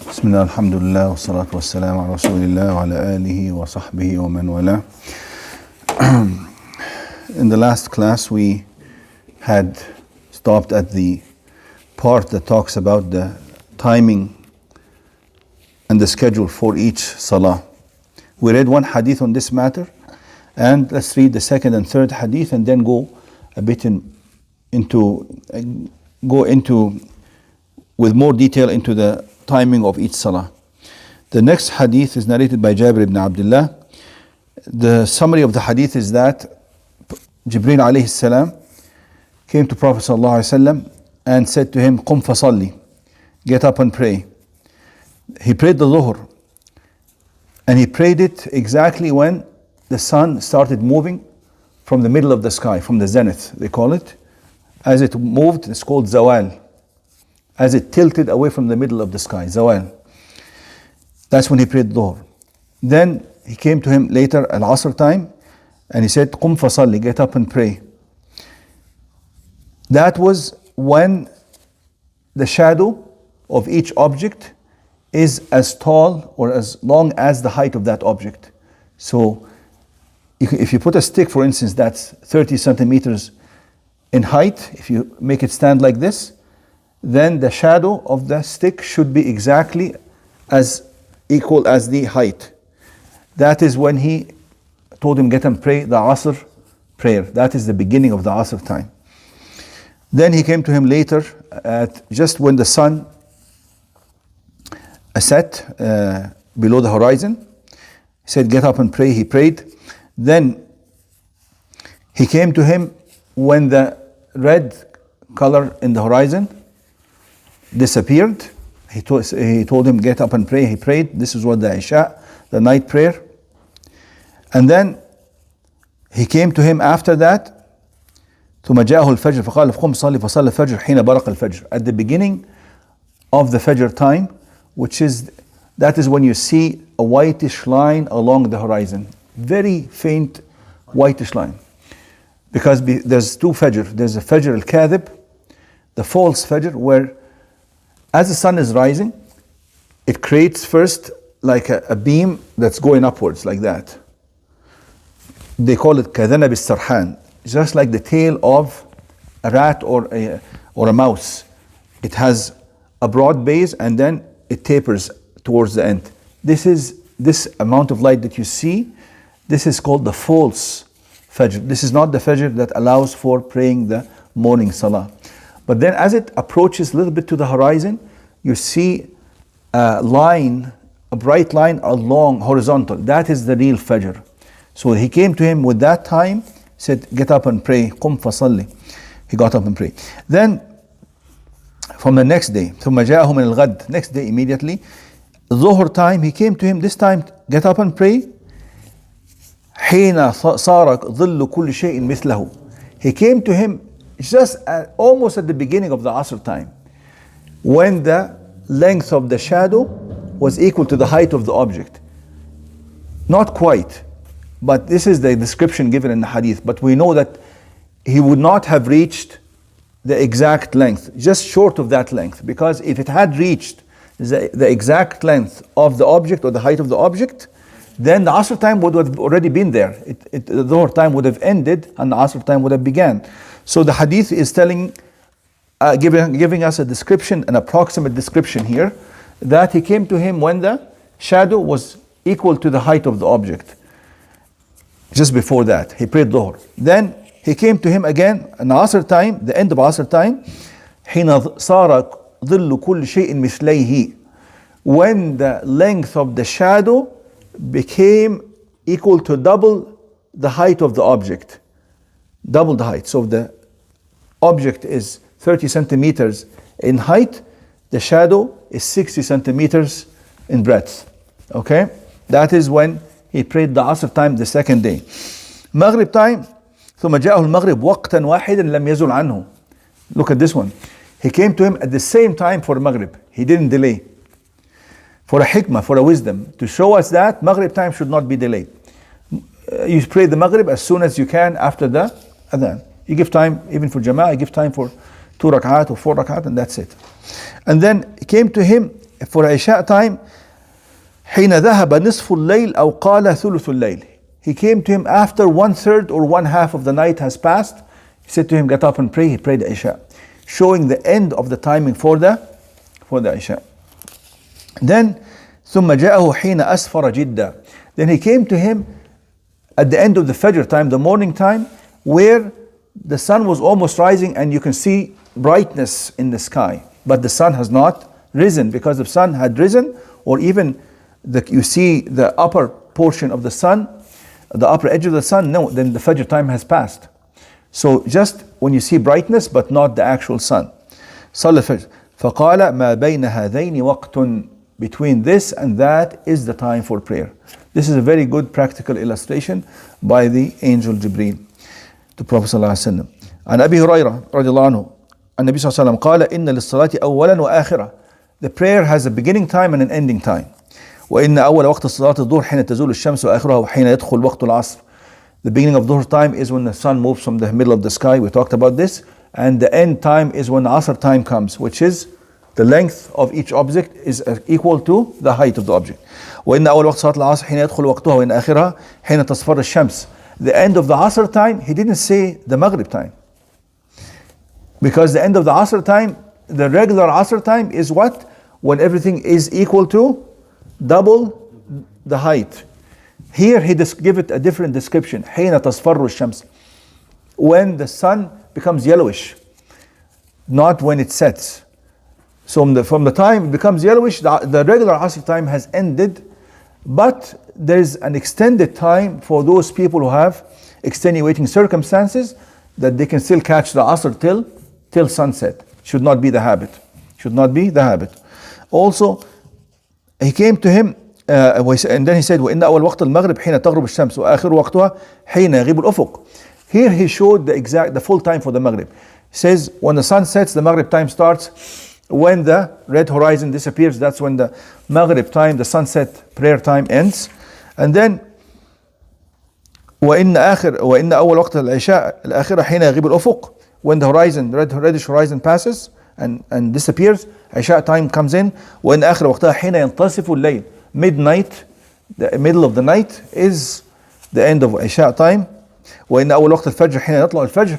Bismillah, alhamdulillah, wa salatu wa salam ala rasulillah wa ala alihi wa sahbihi wa man wala. In the last class we had stopped at the part that talks about the timing and the schedule for each salah. We read one hadith on this matter, and let's read the second and third hadith and then go a bit into with more detail into the timing of each salah. The next hadith is narrated by Jabir ibn Abdullah. The summary of the hadith is that Jibreel alayhi salam came to Prophet sallallahu alaihi wasallam and said to him, "Qum fasalli, get up and pray." He prayed the Dhuhr, and he prayed it exactly when the sun started moving from the middle of the sky, from the zenith, they call it. As it moved, it's called zawal. As it tilted away from the middle of the sky, zawal. That's when he prayed Dhuhr. Then he came to him later at Asr time, and he said, "Qum fasalli, get up and pray." That was when the shadow of each object is as tall or as long as the height of that object. So if you put a stick, for instance, that's 30 centimeters in height, if you make it stand like this, then the shadow of the stick should be exactly as equal as the height. That is when he told him, get and pray the Asr prayer. That is the beginning of the Asr time. Then he came to him later at just when the sun set below the horizon. He said, get up and pray. He prayed. Then he came to him when the red color in the horizon disappeared. He told him, get up and pray. He prayed. This is what the Isha, the night prayer. And then he came to him after that. ثم جاءه الفجر فقال قم صلي فصلى الفجر حين برق الفجر. At the beginning of the Fajr time, that is when you see a whitish line along the horizon. Very faint whitish line. Because there's two Fajr. There's a Fajr al-Kadhib, the false Fajr, where as the sun is rising, it creates first like a beam that's going upwards like that. They call it كذنب السرحان, just like the tail of a rat or a mouse. It has a broad base and then it tapers towards the end. This amount of light that you see, this is called the false Fajr. This is not the Fajr that allows for praying the morning Salah. But then as it approaches a little bit to the horizon, you see a bright line along horizontal. That is the real Fajr. So he came to him with that time, said, get up and pray. Qum fasalli. He got up and prayed. Then from the next day, ثم جاءه من الغد, next day immediately, Dhuhr time, he came to him, this time, get up and pray. حين صار ظل كل شيء مثله. He came to him just almost at the beginning of the Asr time, when the length of the shadow was equal to the height of the object. Not quite, but this is the description given in the hadith. But we know that he would not have reached the exact length, just short of that length, because if it had reached the exact length of the object or the height of the object, then the Asr time would have already been there. The Dhuhr time would have ended and the Asr time would have began. So the hadith is telling, giving us a description, an approximate description here, that he came to him when the shadow was equal to the height of the object. Just before that, he prayed Dhuhr. Then he came to him again in Asr time, the end of Asr time, حين صار ظل كل شيء مثليه, when the length of the shadow became equal to double the height of the object. Double the height. So the object is 30 centimeters in height, the shadow is 60 centimeters in breadth. Okay? That is when he prayed the Asr time the second day. Maghrib time, ثم جاءه المغرب وقتا واحدا لم يزل عنه. Look at this one. He came to him at the same time for Maghrib. He didn't delay. For a hikmah, for a wisdom, to show us that Maghrib time should not be delayed. You pray the Maghrib as soon as you can after the Adhan. You give time, even for Jama'ah, you give time for 2 rak'at or 4 rak'at, and that's it. And then he came to him for Isha time, حين ذهب نصف الليل أو قال ثلث الليل. He came to him after 1/3 or 1/2 of the night has passed. He said to him, get up and pray. He prayed Isha, showing the end of the timing for the Isha. Then ثم جاءه حين أسفر جدا. Then he came to him at the end of the Fajr time, the morning time, where the sun was almost rising and you can see brightness in the sky, but the sun has not risen. Because if sun had risen, or even you see the upper portion of the sun, the upper edge of the sun, no, then the Fajr time has passed. So just when you see brightness but not the actual sun. صلى الفجر فقال ما بين هذين وقت. Between this and that is the time for prayer. This is a very good practical illustration by the angel Jibreel to Prophet صلى الله عليه وسلم. عن أبي هريرة رضي الله عنه النبي صلى الله عليه وسلم قال إن للصلاة أولا وآخرة. The prayer has a beginning time and an ending time. وإن أول وقت صلاة الظهر حين تزول الشمس وآخرها وحين يدخل وقت العصر. The beginning of Dhuhr time is when the sun moves from the middle of the sky. We talked about this. And the end time is when Asr time comes, which is the length of each object is equal to the height of the object. وإن أول وقت صلاة العصر حين يدخل وقتها وإن آخرها حين تصفر الشمس. The end of the Asr time, he didn't say the Maghrib time. Because the end of the Asr time, the regular Asr time is what? When everything is equal to double the height. Here he give it a different description. حين تصفر الشمس. When the sun becomes yellowish, not when it sets. So from the time it becomes yellowish, the regular Asr time has ended, but there's an extended time for those people who have extenuating circumstances that they can still catch the Asr till sunset. Should not be the habit. Should not be the habit. Also, he came to him and then he said وإن أول وقت المغرب حين تغرب الشمس وآخر وقتها حين يغيب الأفق. Here he showed the full time for the Maghrib. He says when the sun sets, the Maghrib time starts. When the red horizon disappears, that's when the Maghrib time, the sunset prayer time ends. And then وإن أول وقت العشاء الآخرة حين يغيب الأفق. When the horizon, reddish horizon passes and disappears, Isha time comes in. وإن آخر وقتها حين ينتصف الليل. Midnight, the middle of the night is the end of Isha time. وإن أول وقت الفجر حين يطلع الفجر.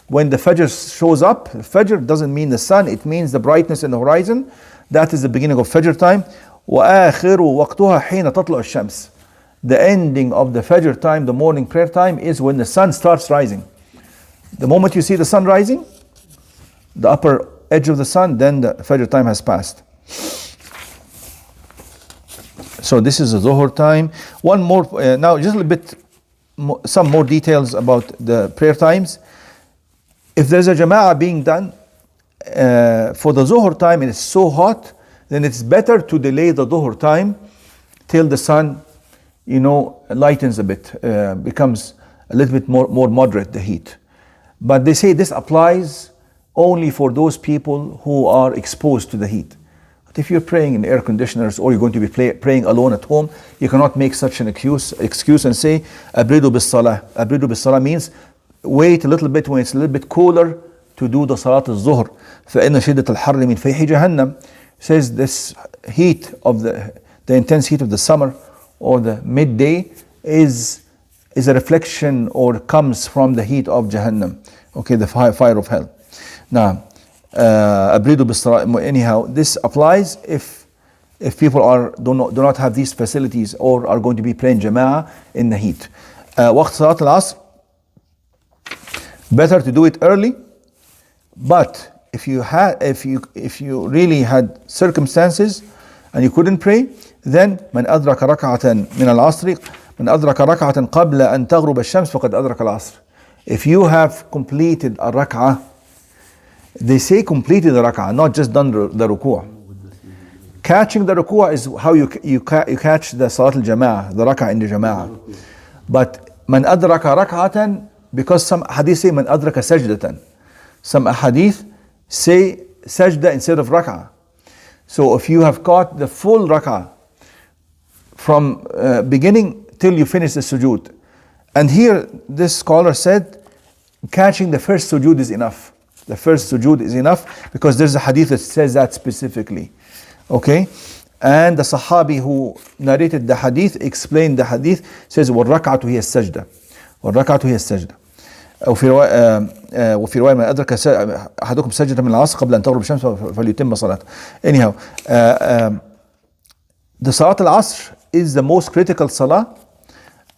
When the Fajr shows up, Fajr doesn't mean the sun, it means the brightness in the horizon. That is the beginning of Fajr time. وآخر وقتها حين تطلع الشمس. The ending of the Fajr time, the morning prayer time, is when the sun starts rising. The moment you see the sun rising, the upper edge of the sun, then the Fajr time has passed. So this is the Dhuhr time. One more, now just a little bit, some more details about the prayer times. If there's a jama'ah being done for the Dhuhr time and it's so hot, then it's better to delay the Dhuhr time till the sun, lightens a bit, becomes a little bit more moderate, the heat. But they say this applies only for those people who are exposed to the heat. But if you're praying in air conditioners or you're going to be praying alone at home, you cannot make such an excuse and say, abridu bis salah. Abridu bis salah means wait a little bit when it's a little bit cooler to do the Salat al-Zuhr. فَإِنَّ شِدَّةَ الْحَرِّ مِنْ فَيْحِ جَهَنَّمْ. Says this heat of the intense heat of the summer or the midday is a reflection or comes from the heat of Jahannam. Okay, the fire of hell. Now, anyhow, this applies if people do not have these facilities or are going to be praying Jama'ah in the heat. Waqt Salat al-Asr, better to do it early, but if you really had circumstances and you couldn't pray, then من أدرك ركعة من العصر من أدرك ركعة قبل أن تغرب الشمس فقد أدرك العصر. If you have completed a rak'ah, they say completed the rak'ah, not just done the ruku'. Catching the ruku' is how you catch the Salat al-Jama'ah, the rak'ah in the Jama'ah. But من أدرك ركعة, because some hadith say من أدرك سجدة. Some hadith say sajda instead of rak'ah. So if you have caught the full rak'ah from beginning till you finish the sujood. And here this scholar said catching the first sujood is enough. The first sujood is enough because there's a hadith that says that specifically. Okay, and the Sahabi who narrated the hadith explained the hadith, says والركعة هي السجدة. والركعة هي السجدة. وفي رواية ما أدرك أحدكم سجدة من العصر قبل أن تغرب الشمس فليتم صلاته. Anyhow, the Salat al-Asr is the most critical salah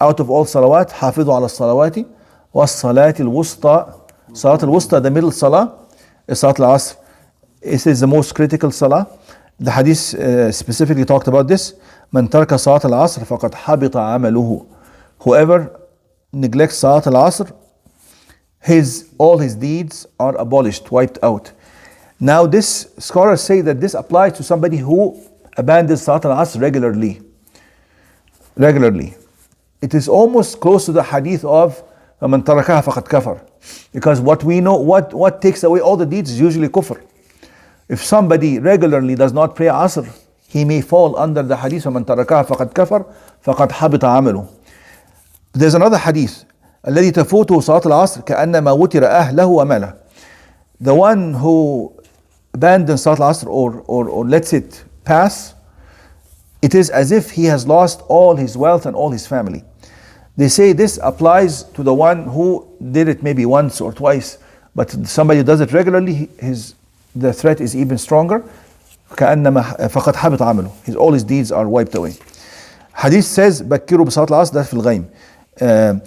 out of all salawat. حافظوا على الصلوات والصلاة الوسطى. Salat al-Wusta, the middle salah, is Salat al-Asr. It is the most critical salah. The hadith specifically talked about this. من ترك صلاة العصر فقد حبط عمله. Whoever neglects Salat al-Asr, all his deeds are abolished, wiped out. Now this, scholars say that this applies to somebody who abandons Salat al-Asr regularly. It is almost close to the hadith of من تركها فقد كفر. Because what we know, what takes away all the deeds is usually kufr. If somebody regularly does not pray Asr, he may fall under the hadith ومن تركها فقد كفر فقد حبط عمله. There's another hadith الذي تفوته صلاة العصر كأنما وتر أهله وماله. The one who abandons Salat al-Asr or lets it pass, it is as if he has lost all his wealth and all his family. They say this applies to the one who did it maybe once or twice, but somebody who does it regularly, the threat is even stronger. كأنما فقد حبط عمله. All his deeds are wiped away. Hadith says بكروا بصلاة العصر. That's في الغيم.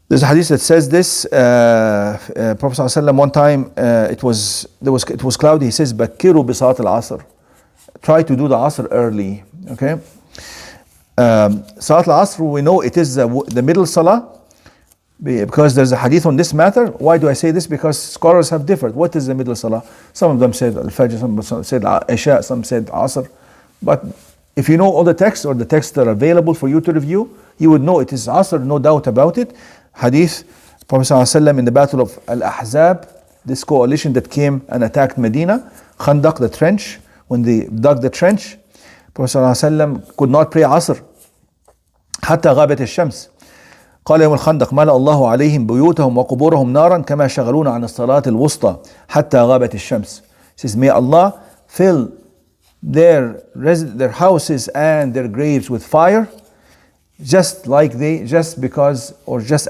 There's a hadith that says this. Prophet ﷺ one time it was cloudy. He says بكروا بصلاة العصر. Try to do the Asr early. Okay. Salat al-Asr, we know it is the middle salah, because there's a hadith on this matter. Why do I say this? Because scholars have differed. What is the middle salah? Some of them said al-Fajr, some said Isha, some said Asr. But if you know all the texts or the texts that are available for you to review, you would know it is Asr, no doubt about it. Hadith, Prophet ﷺ in the battle of Al-Ahzab, this coalition that came and attacked Medina, Khandaq, the trench, when they dug the trench, Prophet ﷺ could not pray Asr حتى غابت الشمس. قال يوم الخندق ملأ الله عليهم بيوتهم وقبورهم نارا كما شغلونا عن الصلاة الوسطى حتى غابت الشمس. He says, may Allah fill their houses and their graves with fire, just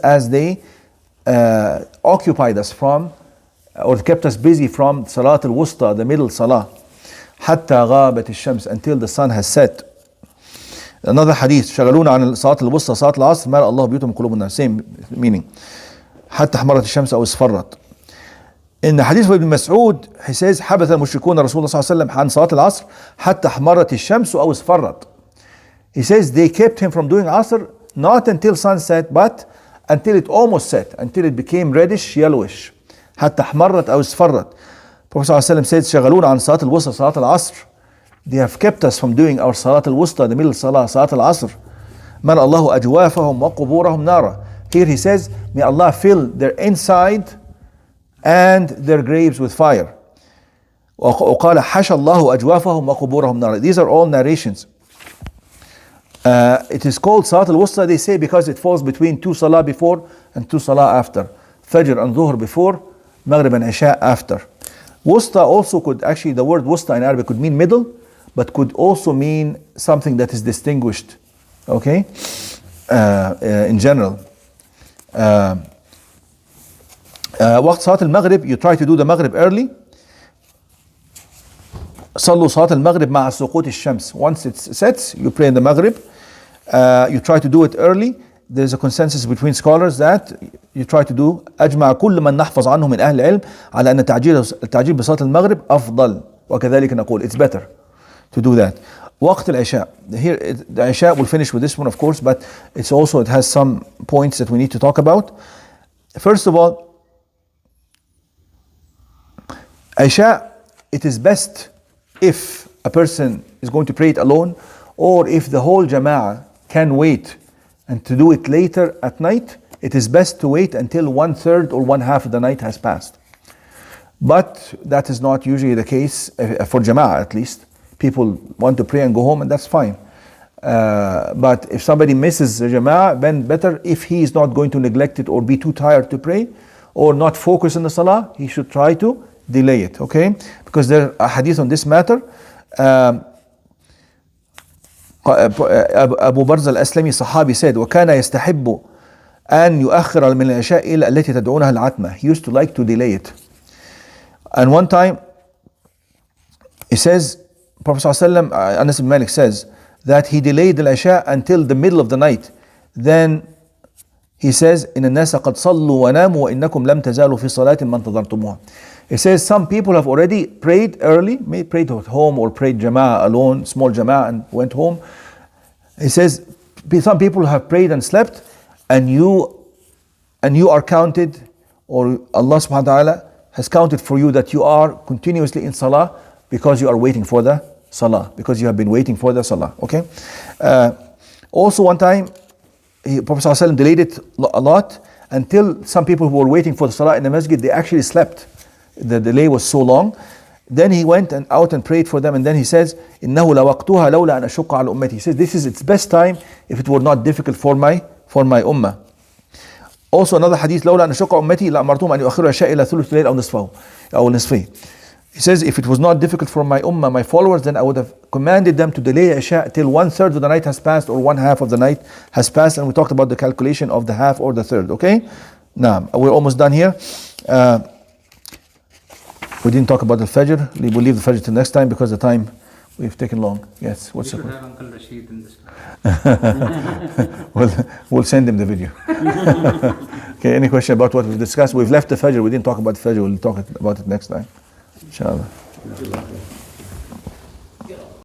as they occupied us from, or kept us busy from Salat al-Wusta, the middle salah, حتى غابت الشمس, until the sun has set. Another hadith, شغلونا عن صلاة الوسطى صلاة العصر ملأ الله بيوتهم قلوبنا. Same meaning. حتى احمرت الشمس أو اصفرت. In the hadith of Ibn Mas'ud, he says حبث المشركون رسول الله صلى الله عليه وسلم عن صلاة العصر حتى احمرت الشمس أو اصفرت. He says they kept him from doing Asr not until sunset, but until it almost set, until it became reddish, yellowish. حتى احمرت أو اصفرت. Prophet صلى الله عليه وسلم says شغلونا عن صلاة الوسطى صلاة العصر. They have kept us from doing our Salat al-Wusta, the middle Salah, Salat al-Asr. ملأ الله أجوافهم وقبورهم نارا. Here he says, may Allah fill their inside and their graves with fire. وقال حشى الله أجوافهم وقبورهم نارا. These are all narrations. It is called Salat al-Wusta, they say, because it falls between two Salah before and two Salah after. Fajr and Dhuhr before, Maghrib and Isha after. Wusta also could, actually the word Wusta in Arabic could mean middle, but could also mean something that is distinguished, okay, in general. وقت صلاة المغرب, you try to do the Maghrib early. صلوا صلاة المغرب مع سقوط الشمس. Once it sets, you pray in the Maghrib. You try to do it early. There's a consensus between scholars that you try to do أجمع كل من نحفظ عنه من أهل العلم على أن التعجيل بصلاة المغرب أفضل وكذلك نقول. It's better to do that. وقت العشاء. Here the Isha will finish with this one, of course, but it has some points that we need to talk about. First of all, Isha, it is best if a person is going to pray it alone, or if the whole Jama'ah can wait and to do it later at night. It is best to wait until 1/3 or 1/2 of the night has passed. But that is not usually the case for Jama'ah, at least. People want to pray and go home, and that's fine. But if somebody misses the Jama'ah, then better, if he is not going to neglect it or be too tired to pray or not focus on the Salah, he should try to delay it, okay? Because there are hadith on this matter. أبو برزة الأسلمي صحابي said وكان يستحب أن يؤخر من العشاء إلى التي تدعونها العتمة. He used to like to delay it. And one time he says, Prophet ﷺ, Anas ibn Malik says that he delayed the Isha until the middle of the night. Then he says, إن الناس قد صلوا وناموا وإنكم لم تزالوا في صلاة ما انتظرتموها. He says some people have already prayed early, may prayed at home or prayed Jama'ah alone, small Jama'ah, and went home. He says some people have prayed and slept, and you are counted, or Allah subhanahu wa ta'ala has counted for you that you are continuously in salah because you are waiting for the salah, because you have been waiting for the salah. Okay. Also one time, Prophet ﷺ delayed it a lot until some people who were waiting for the salah in the masjid, they actually slept. The delay was so long. Then he went out and prayed for them, and then he says, إِنَّهُ لَوَقْتُهَا لَوْلَا أَنْ أَشُقَّ عَلَى أُمَّتِي. He says, this is its best time if it were not difficult for my ummah. Also another hadith, لَوْلَا أَنْ أَشُقَّ أُمَّتِي لَأَمَرْتُهُمْ أَنْ يُؤَخِّرُوا الْعِشَاءَ إِلَى ثُلُثِ اللَّيْلِ أَوْ نِصْفِهِ. He says, if it was not difficult for my ummah, my followers, then I would have commanded them to delay Isha till 1/3 of the night has passed or 1/2 of the night has passed. And we talked about the calculation of the half or the third. Okay? Now, we're almost done here. We didn't talk about the Fajr. We'll leave the Fajr till next time because the time we've taken long. Yes, what's up? We should have Uncle Rashid in this. We'll send him the video. Okay, any question about what we've discussed? We've left the Fajr. We didn't talk about the Fajr. We'll talk about it next time. Inshallah.